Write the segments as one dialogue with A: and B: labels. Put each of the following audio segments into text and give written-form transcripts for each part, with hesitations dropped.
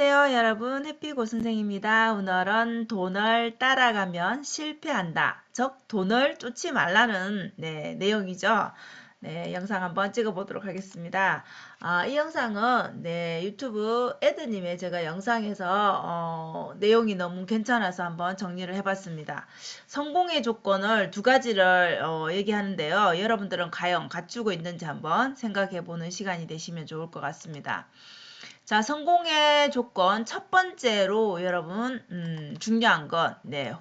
A: 안녕하세요, 여러분. 해피고 선생입니다. 오늘은 돈을 따라가면 실패한다. 즉, 돈을 쫓지 말라는 내용이죠. 네, 영상 한번 찍어보도록 하겠습니다. 이 영상은 유튜브 에드님의 제가 영상에서 내용이 너무 괜찮아서 한번 정리를 해봤습니다. 성공의 조건을 두 가지를 얘기하는데요. 여러분들은 과연 갖추고 있는지 한번 생각해보는 시간이 되시면 좋을 것 같습니다. 자, 성공의 조건 첫 번째로 여러분 중요한 건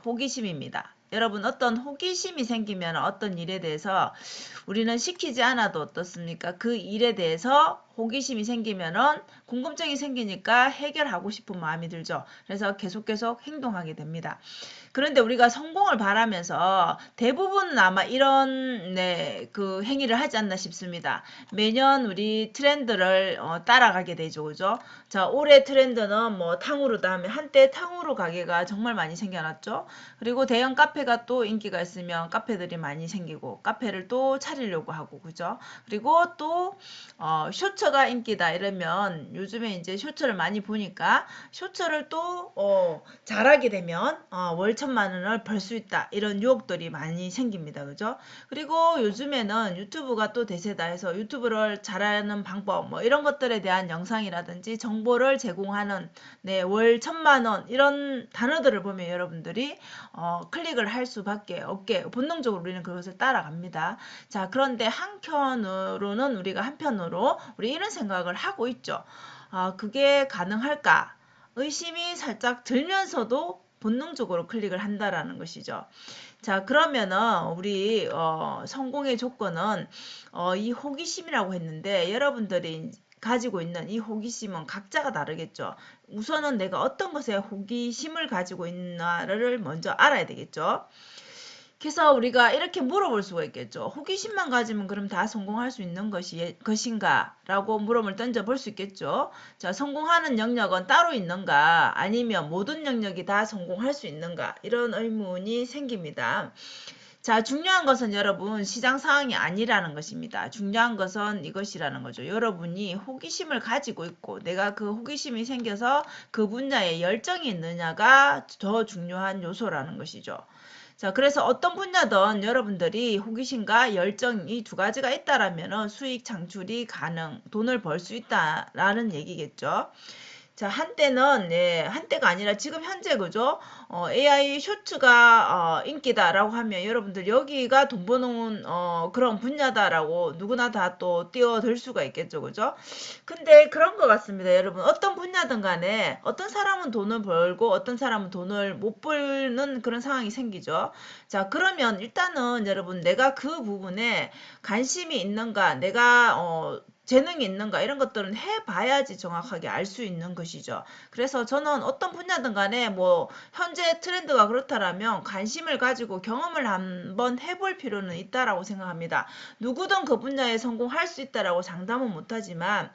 A: 호기심입니다. 여러분 어떤 호기심이 생기면 어떤 일에 대해서 우리는 시키지 않아도 어떻습니까? 그 일에 대해서 호기심이 생기면은 궁금증이 생기니까 해결하고 싶은 마음이 들죠. 그래서 계속 행동하게 됩니다. 그런데 우리가 성공을 바라면서 대부분은 아마 이런 그 행위를 하지 않나 싶습니다. 매년 우리 트렌드를 따라가게 되죠. 그죠? 자, 올해 트렌드는 뭐 탕후루다 하면 한때 탕후루 가게가 정말 많이 생겨났죠. 그리고 대형 카페가 또 인기가 있으면 카페들이 많이 생기고 카페를 또 차리려고 하고 그죠? 그리고 또 쇼츠가 인기다 이러면 요즘에 이제 쇼츠를 많이 보니까 쇼츠를 또 잘하게 되면 월 1,000,000원을 벌 수 있다 이런 유혹들이 많이 생깁니다. 그죠? 그리고 요즘에는 유튜브가 또 대세다 해서 유튜브를 잘하는 방법 뭐 이런 것들에 대한 영상이라든지 정보를 제공하는 월 1,000,000원 이런 단어들을 보면 여러분들이 클릭을 할 수밖에 없게 본능적으로 우리는 그것을 따라갑니다. 자, 그런데 한편으로는 우리가 한편으로 우리 이런 생각을 하고 있죠. 그게 가능할까? 의심이 살짝 들면서도 본능적으로 클릭을 한다라는 것이죠. 자, 그러면은 우리 성공의 조건은 이 호기심이라고 했는데 여러분들이 가지고 있는 이 호기심은 각자가 다르겠죠. 우선은 내가 어떤 것에 호기심을 가지고 있나를 먼저 알아야 되겠죠. 그래서 우리가 이렇게 물어볼 수가 있겠죠. 호기심만 가지면 그럼 다 성공할 수 있는 것인가? 라고 물음을 던져볼 수 있겠죠. 자, 성공하는 영역은 따로 있는가? 아니면 모든 영역이 다 성공할 수 있는가? 이런 의문이 생깁니다. 자, 중요한 것은 여러분 시장 상황이 아니라는 것입니다. 중요한 것은 이것이라는 거죠. 여러분이 호기심을 가지고 있고 내가 그 호기심이 생겨서 그 분야에 열정이 있느냐가 더 중요한 요소라는 것이죠. 자, 그래서 어떤 분야든 여러분들이 호기심과 열정 이 두 가지가 있다라면 수익 창출이 가능, 돈을 벌 수 있다라는 얘기겠죠. 자, 한때가 아니라 지금 현재 그죠? AI 쇼츠가 인기다라고 하면 여러분들 여기가 돈 버는 그런 분야다라고 누구나 다 또 뛰어들 수가 있겠죠. 그죠? 근데 그런 것 같습니다. 여러분 어떤 분야든 간에 어떤 사람은 돈을 벌고 어떤 사람은 돈을 못 벌는 그런 상황이 생기죠. 자, 그러면 일단은 여러분 내가 그 부분에 관심이 있는가 내가 재능이 있는가 이런 것들은 해봐야지 정확하게 알 수 있는 것이죠. 그래서 저는 어떤 분야든 간에 뭐 현재 트렌드가 그렇다라면 관심을 가지고 경험을 한번 해볼 필요는 있다라고 생각합니다. 누구든 그 분야에 성공할 수 있다라고 장담은 못하지만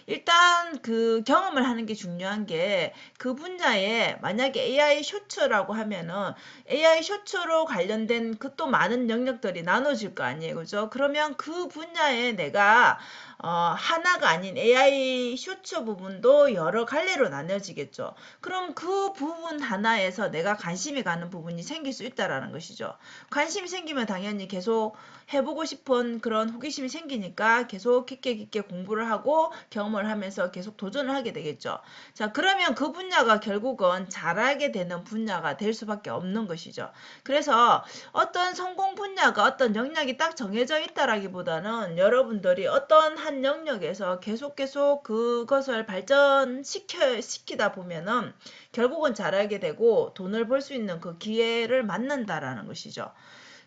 A: 일단 그 경험을 하는 게 중요한 게 그 분야에 만약에 AI 쇼츠라고 하면은 AI 쇼츠로 관련된 그 또 많은 영역들이 나눠질 거 아니에요. 그죠? 그러면 그 분야에 내가 하나가 아닌 AI 쇼츠 부분도 여러 갈래로 나눠지겠죠. 그럼 그 부분 하나에서 내가 관심이 가는 부분이 생길 수 있다라는 것이죠. 관심이 생기면 당연히 계속 해보고 싶은 그런 호기심이 생기니까 계속 깊게 공부를 하고 경험을 하면서 계속 도전을 하게 되겠죠. 자, 그러면 그 분야가 결국은 잘하게 되는 분야가 될 수밖에 없는 것이죠. 그래서 어떤 성공 분야가 어떤 영역이 딱 정해져 있다라기보다는 여러분들이 어떤 한 영역에서 계속 그것을 발전시키다 보면은 결국은 잘하게 되고 돈을 벌 수 있는 그 기회를 만난다라는 것이죠.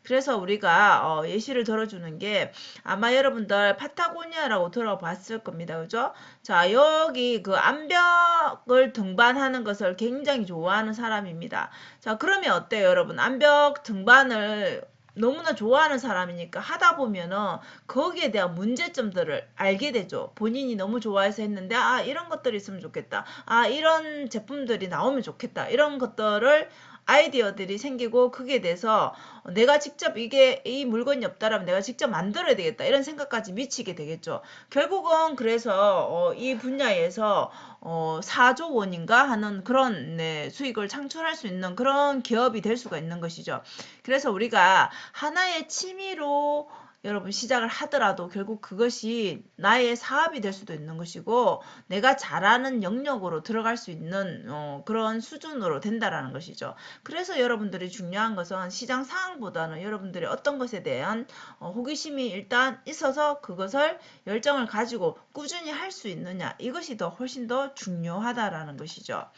A: 그래서 우리가 예시를 들어주는 게 아마 여러분들 파타고니아라고 들어봤을 겁니다. 그죠? 자, 여기 그 암벽을 등반하는 것을 굉장히 좋아하는 사람입니다. 자, 그러면 어때요, 여러분? 암벽 등반을 너무나 좋아하는 사람이니까 하다 보면은 거기에 대한 문제점들을 알게 되죠. 본인이 너무 좋아해서 했는데 이런 것들이 있으면 좋겠다. 이런 제품들이 나오면 좋겠다. 이런 것들을 아이디어들이 생기고 그게 돼서 내가 직접 이 물건이 없다라면 내가 직접 만들어야 되겠다 이런 생각까지 미치게 되겠죠. 결국은 그래서 이 분야에서 4조 원인가 하는 그런 네, 수익을 창출할 수 있는 그런 기업이 될 수가 있는 것이죠. 그래서 우리가 하나의 취미로 여러분 시작을 하더라도 결국 그것이 나의 사업이 될 수도 있는 것이고 내가 잘하는 영역으로 들어갈 수 있는 그런 수준으로 된다라는 것이죠. 그래서 여러분들이 중요한 것은 시장 상황보다는 여러분들이 어떤 것에 대한 호기심이 일단 있어서 그것을 열정을 가지고 꾸준히 할 수 있느냐 이것이 더 훨씬 더 중요하다라는 것이죠.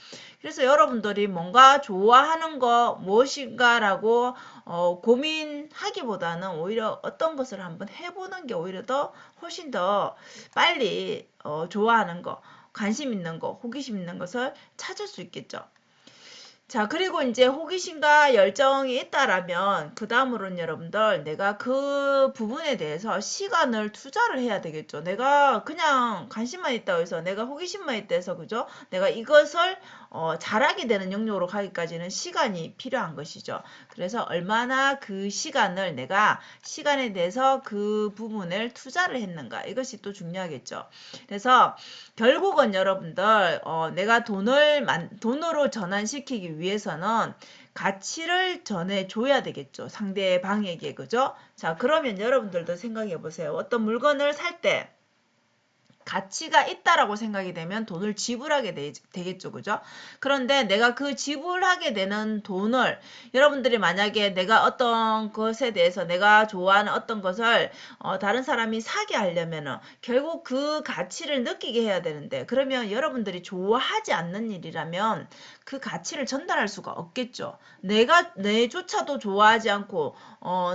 A: 그래서 여러분들이 뭔가 좋아하는 거 무엇인가라고 고민하기보다는 오히려 어떤 것을 한번 해보는 게 오히려 더 훨씬 더 빨리 좋아하는 거, 관심 있는 거, 호기심 있는 것을 찾을 수 있겠죠. 자, 그리고 이제 호기심과 열정이 있다라면 그 다음으로는 여러분들 내가 그 부분에 대해서 시간을 투자를 해야 되겠죠. 내가 그냥 관심만 있다고 해서 내가 호기심만 있다 해서 그죠? 내가 이것을 잘하게 되는 영역으로 가기까지는 시간이 필요한 것이죠. 그래서 얼마나 그 시간을 내가 시간에 대해서 그 부분을 투자를 했는가 이것이 또 중요하겠죠. 그래서 결국은 여러분들 내가 돈으로 전환시키기 위해서는 가치를 전해줘야 되겠죠. 상대방에게 그죠? 자 그러면 여러분들도 생각해 보세요. 어떤 물건을 살 때 가치가 있다라고 생각이 되면 돈을 지불하게 되겠죠. 그죠? 그런데 내가 그 지불하게 되는 돈을 여러분들이 만약에 내가 어떤 것에 대해서 내가 좋아하는 어떤 것을 다른 사람이 사게 하려면은 결국 그 가치를 느끼게 해야 되는데 그러면 여러분들이 좋아하지 않는 일이라면 그 가치를 전달할 수가 없겠죠. 내조차도 좋아하지 않고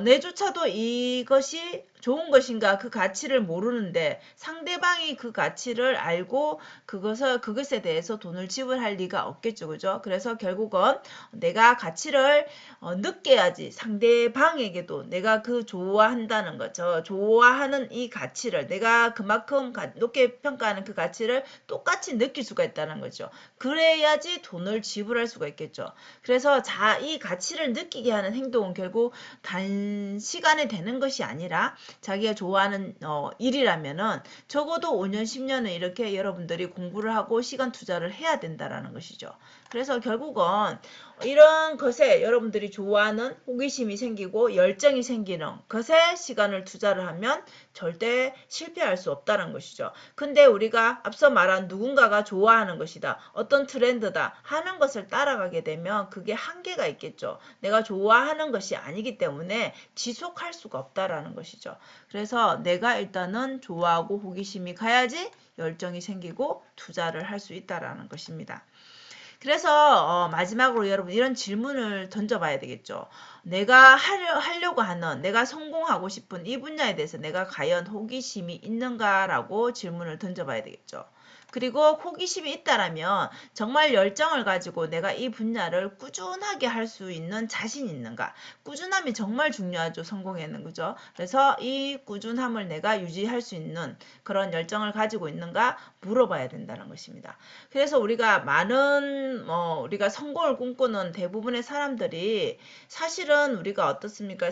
A: 내조차도 이것이 좋은 것인가 그 가치를 모르는데 상대방이 그 가치를 알고 그것에 대해서 돈을 지불할 리가 없겠죠. 그죠? 그래서 결국은 내가 가치를 느껴야지 상대방에게도 내가 그 좋아한다는 것, 저 좋아하는 이 가치를 내가 그만큼 높게 평가하는 그 가치를 똑같이 느낄 수가 있다는 거죠. 그래야지 돈을 지불할 수가 있겠죠. 그래서 이 가치를 느끼게 하는 행동은 결국 단시간에 되는 것이 아니라 자기가 좋아하는 일이라면은 적어도 5년, 10년은 이렇게 여러분들이 공부를 하고 시간 투자를 해야 된다라는 것이죠. 그래서 결국은 이런 것에 여러분들이 좋아하는 호기심이 생기고 열정이 생기는 것에 시간을 투자를 하면 절대 실패할 수 없다는 것이죠. 근데 우리가 앞서 말한 누군가가 좋아하는 것이다. 어떤 트렌드다 하는 것을 따라가게 되면 그게 한계가 있겠죠. 내가 좋아하는 것이 아니기 때문에 지속할 수가 없다라는 것이죠. 그래서 내가 일단은 좋아하고 호기심이 가야지 열정이 생기고 투자를 할 수 있다라는 것입니다. 그래서 마지막으로 여러분 이런 질문을 던져봐야 되겠죠. 내가 하려고 하는 내가 성공하고 싶은 이 분야에 대해서 내가 과연 호기심이 있는가라고 질문을 던져봐야 되겠죠. 그리고 호기심이 있다라면 정말 열정을 가지고 내가 이 분야를 꾸준하게 할 수 있는 자신이 있는가. 꾸준함이 정말 중요하죠. 성공에는 그죠. 그래서 이 꾸준함을 내가 유지할 수 있는 그런 열정을 가지고 있는가 물어봐야 된다는 것입니다. 그래서 우리가 우리가 성공을 꿈꾸는 대부분의 사람들이 사실은 우리가 어떻습니까?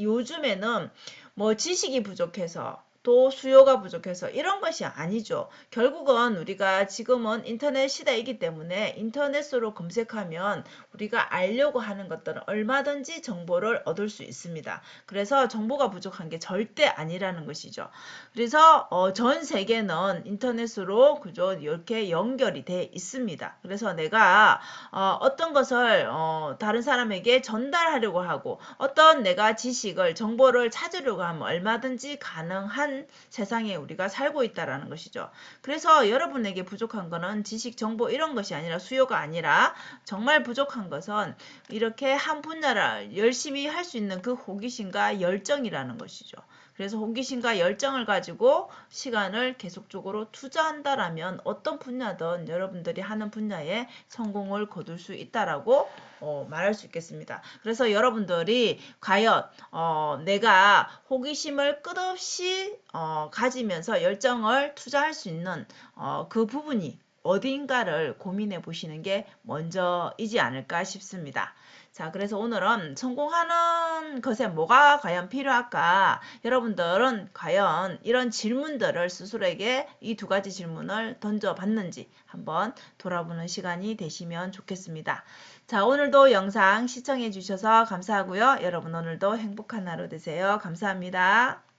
A: 요즘에는 뭐 지식이 부족해서 또 수요가 부족해서 이런 것이 아니죠. 결국은 우리가 지금은 인터넷 시대이기 때문에 인터넷으로 검색하면 우리가 알려고 하는 것들은 얼마든지 정보를 얻을 수 있습니다. 그래서 정보가 부족한 게 절대 아니라는 것이죠. 그래서 전 세계는 인터넷으로 그죠 이렇게 연결이 돼 있습니다. 그래서 내가 어떤 것을 다른 사람에게 전달하려고 하고 어떤 내가 지식을 정보를 찾으려고 하면 얼마든지 가능한 세상에 우리가 살고 있다라는 것이죠. 그래서 여러분에게 부족한 거는 지식, 정보 이런 것이 아니라 수요가 아니라 정말 부족한 것은 이렇게 한 분야를 열심히 할 수 있는 그 호기심과 열정이라는 것이죠. 그래서 호기심과 열정을 가지고 시간을 계속적으로 투자한다라면 어떤 분야든 여러분들이 하는 분야에 성공을 거둘 수 있다라고 말할 수 있겠습니다. 그래서 여러분들이 과연 내가 호기심을 끝없이 가지면서 열정을 투자할 수 있는 그 부분이 어디인가를 고민해 보시는 게 먼저이지 않을까 싶습니다. 자, 그래서 오늘은 성공하는 것에 뭐가 과연 필요할까? 여러분들은 과연 이런 질문들을 스스로에게 이 두 가지 질문을 던져봤는지 한번 돌아보는 시간이 되시면 좋겠습니다. 자, 오늘도 영상 시청해 주셔서 감사하고요. 여러분 오늘도 행복한 하루 되세요. 감사합니다.